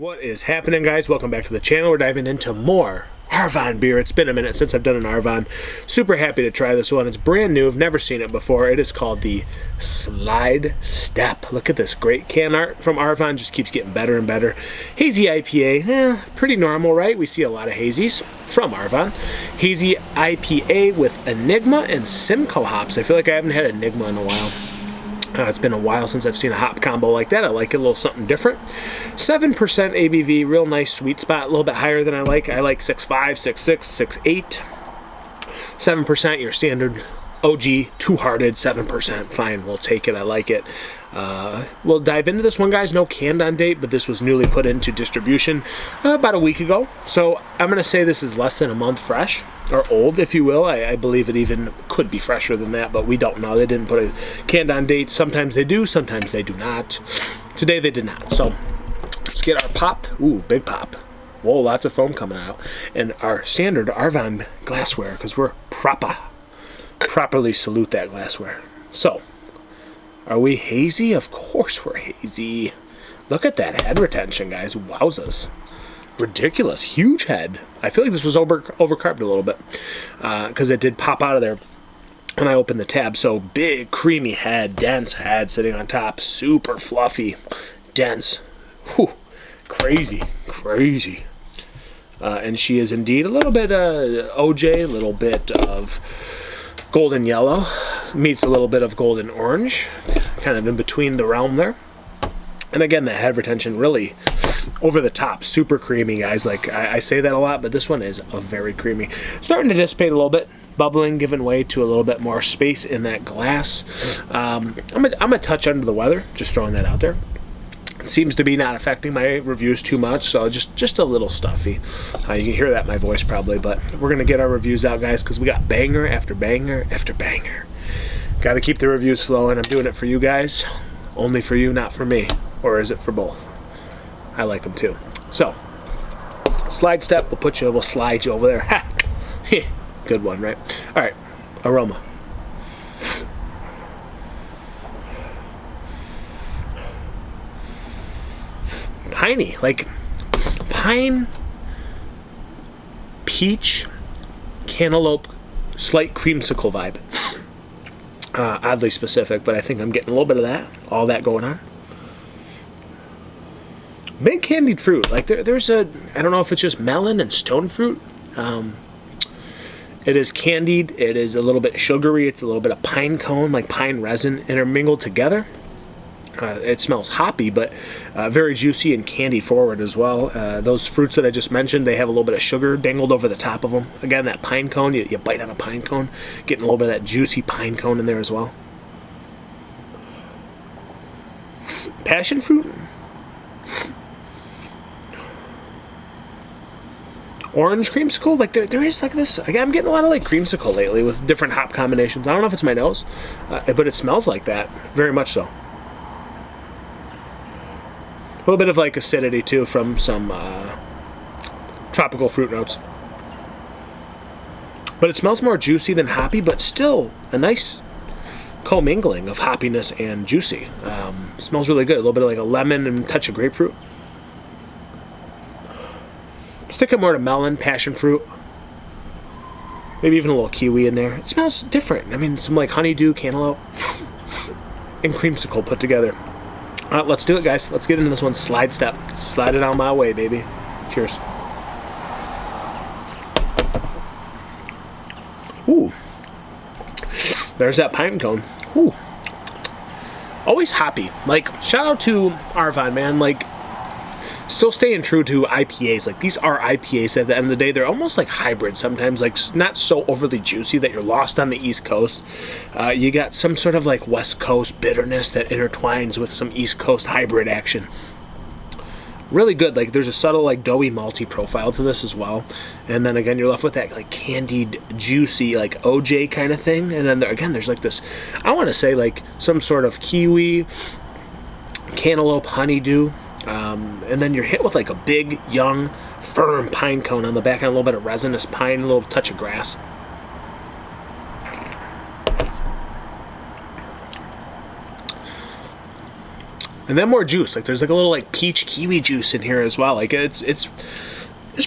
What is happening, guys? Welcome back to the channel. We're diving into more Arvon beer. It's been a minute since I've done an Arvon. Super happy to try this one. It's brand new. I've never seen it before. It is called the Slide Step. Look at this great can art from Arvon. Just keeps getting better and better. Hazy IPA. Pretty normal, right? We see a lot of hazies from Arvon. Hazy IPA with Enigma and Simcoe hops. I feel like I haven't had Enigma in a while. It's been a while since I've seen a hop combo like that. I like it, a little something different. 7% ABV, real nice sweet spot, a little bit higher than I like. I like 6.5, 6.6, 6.8. 7%, your standard OG, two-hearted, 7%. Fine, we'll take it. I like it. We'll dive into this one, guys. No canned on date, but this was newly put into distribution about a week ago. So I'm going to say this is less than a month fresh, or old, if you will. I believe it even could be fresher than that, but we don't know. They didn't put a canned on date. Sometimes they do, sometimes they do not. Today they did not. So let's get our pop. Ooh, big pop. Whoa, lots of foam coming out. And our standard Arvon glassware, because we're properly salute that glassware. So, are we hazy? Of course we're hazy. Look at that head retention, guys. Wowzas. Ridiculous. Huge head. I feel like this was overcarved a little bit because it did pop out of there when I opened the tab. So big, creamy head, dense head sitting on top. Super fluffy, dense. Whew. Crazy. And she is indeed a little bit OJ, a little bit of golden yellow, meets a little bit of golden orange, kind of in between the realm there. And again, the head retention really over the top, super creamy, guys. Like I say that a lot, but this one is very creamy. Starting to dissipate a little bit, bubbling, giving way to a little bit more space in that glass. I'm a touch under the weather, just throwing that out there. It seems to be not affecting my reviews too much, so just a little stuffy. You can hear that in my voice probably, but we're going to get our reviews out, guys, because we got banger after banger after banger. Got to keep the reviews flowing. I'm doing it for you guys. Only for you, not for me. Or is it for both? I like them too. So, slide step. We'll slide you over there. Ha! Good one, right? All right. Aroma. Piney, like pine, peach, cantaloupe, slight creamsicle vibe. Oddly specific, but I think I'm getting a little bit of that, all that going on. Big candied fruit, like there's I don't know if it's just melon and stone fruit. It is candied, it is a little bit sugary, it's a little bit of pine cone, like pine resin intermingled together. It smells hoppy, but very juicy and candy forward as well. Those fruits that I just mentioned, they have a little bit of sugar dangled over the top of them. Again, that pine cone, you bite on a pine cone, getting a little bit of that juicy pine cone in there as well. Passion fruit. Orange creamsicle, like there is like this. Again, I'm getting a lot of like creamsicle lately with different hop combinations. I don't know if it's my nose, but it smells like that, very much so. A little bit of like acidity too from some tropical fruit notes. But it smells more juicy than hoppy, but still a nice commingling of hoppiness and juicy. Smells really good. A little bit of like a lemon and a touch of grapefruit. Sticking more to melon, passion fruit. Maybe even a little kiwi in there. It smells different. I mean, some like honeydew, cantaloupe, and creamsicle put together. Let's do it, guys. Let's get into this one. Slide step. Slide it on my way, baby. Cheers. Ooh. There's that pine cone. Ooh. Always hoppy. Like, shout out to Arvon, man. Like, still staying true to IPAs. Like, these are IPAs at the end of the day. They're almost like hybrid sometimes, like not so overly juicy that you're lost on the East Coast. You got some sort of like West Coast bitterness that intertwines with some East Coast hybrid action. Really good. Like, there's a subtle like doughy malty profile to this as well. And then again, you're left with that like candied, juicy like OJ kind of thing. And then there's like this, I want to say like some sort of kiwi, cantaloupe, honeydew. And then you're hit with like a big, young, firm pine cone on the back and a little bit of resinous pine, a little touch of grass. And then more juice. Like there's like a little like peach kiwi juice in here as well. Like it's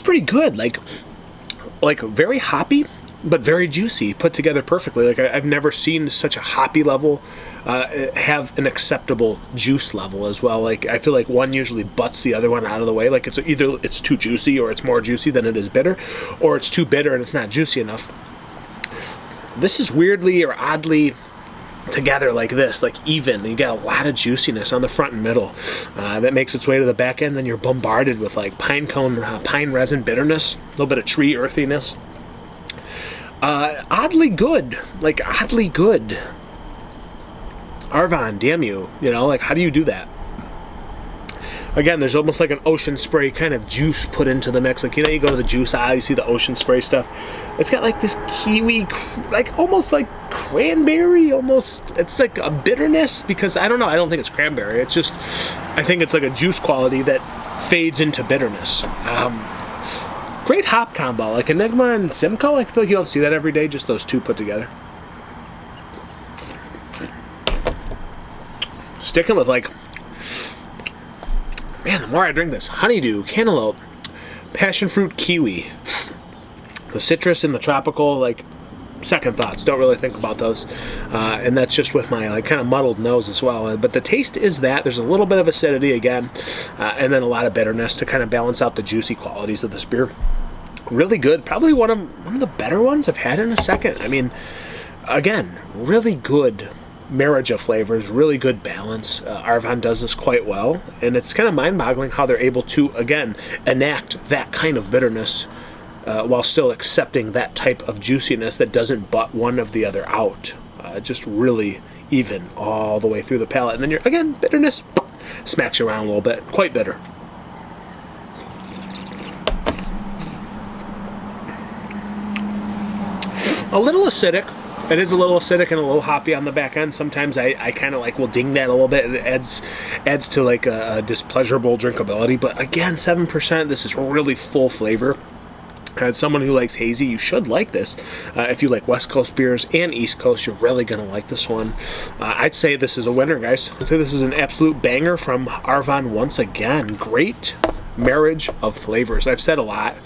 pretty good. Like very hoppy, but very juicy, put together perfectly. Like I've never seen such a hoppy level have an acceptable juice level as well. Like I feel like one usually butts the other one out of the way. Like it's either it's too juicy or it's more juicy than it is bitter, or it's too bitter and it's not juicy enough. This is weirdly or oddly together like this, like even. You got a lot of juiciness on the front and middle that makes its way to the back end. Then you're bombarded with like pine cone, pine resin bitterness, a little bit of tree earthiness. Oddly good, like oddly good. Arvon, damn you, you know, like how do you do that? Again, there's almost like an ocean spray kind of juice put into the mix. Like, you know, you go to the juice aisle, you see the ocean spray stuff. It's got like this kiwi, like almost like cranberry, almost. It's like a bitterness because I don't know. I don't think it's cranberry. It's just, I think it's like a juice quality that fades into bitterness. Great hop combo, like Enigma and Simcoe. I feel like you don't see that every day, just those two put together. Sticking with like, man, the more I drink this, honeydew, cantaloupe, passion fruit, kiwi, the citrus and the tropical, like second thoughts, don't really think about those, and that's just with my like kind of muddled nose as well. But the taste is that there's a little bit of acidity again, and then a lot of bitterness to kind of balance out the juicy qualities of this beer. Really good, probably one of the better ones I've had in a second. I mean, again, really good marriage of flavors, really good balance. Arvon does this quite well, and it's kind of mind-boggling how they're able to, again, enact that kind of bitterness while still accepting that type of juiciness that doesn't butt one of the other out. Just really even all the way through the palate. And then again, bitterness smacks you around a little bit. Quite bitter. A little acidic. It is a little acidic and a little hoppy on the back end. Sometimes I kind of like will ding that a little bit. It adds to like a displeasurable drinkability. But again, 7%. This is really full flavor. As someone who likes hazy, you should like this. If you like West Coast beers and East Coast, you're really going to like this one. I'd say this is a winner, guys. I'd say this is an absolute banger from Arvon once again. Great marriage of flavors. I've said a lot,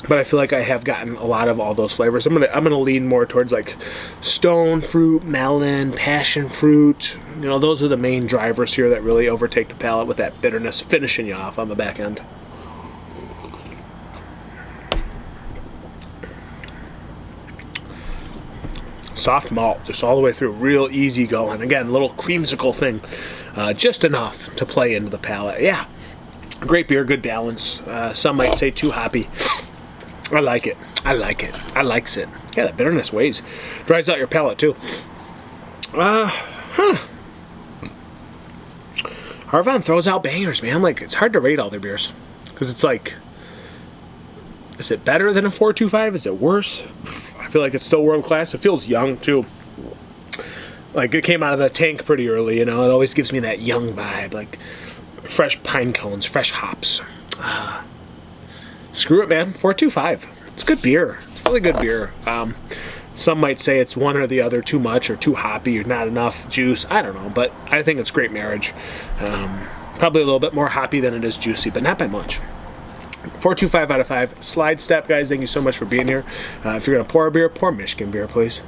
but I feel like I have gotten a lot of all those flavors. I'm gonna lean more towards like stone fruit, melon, passion fruit. You know, those are the main drivers here that really overtake the palate with that bitterness finishing you off on the back end. Soft malt, just all the way through, real easy going. Again, little creamsicle thing, just enough to play into the palate. Yeah, great beer, good balance. Some might say too hoppy. I like it. I like it. I likes it. Yeah, that bitterness weighs. Dries out your palate too. Arvon throws out bangers, man. Like, it's hard to rate all their beers because it's like, is it better than a 4.25? Is it worse? I feel like it's still world class. It feels young too. Like it came out of the tank pretty early, you know. It always gives me that young vibe, like fresh pine cones, fresh hops. Screw it, man. 4.25. It's good beer. It's really good beer. Some might say it's one or the other, too much or too hoppy or not enough juice. I don't know, but I think it's great marriage. Probably a little bit more hoppy than it is juicy, but not by much. 4.25 out of 5. Slide step, guys. Thank you so much for being here. If you're going to pour a beer, pour Michigan beer, please.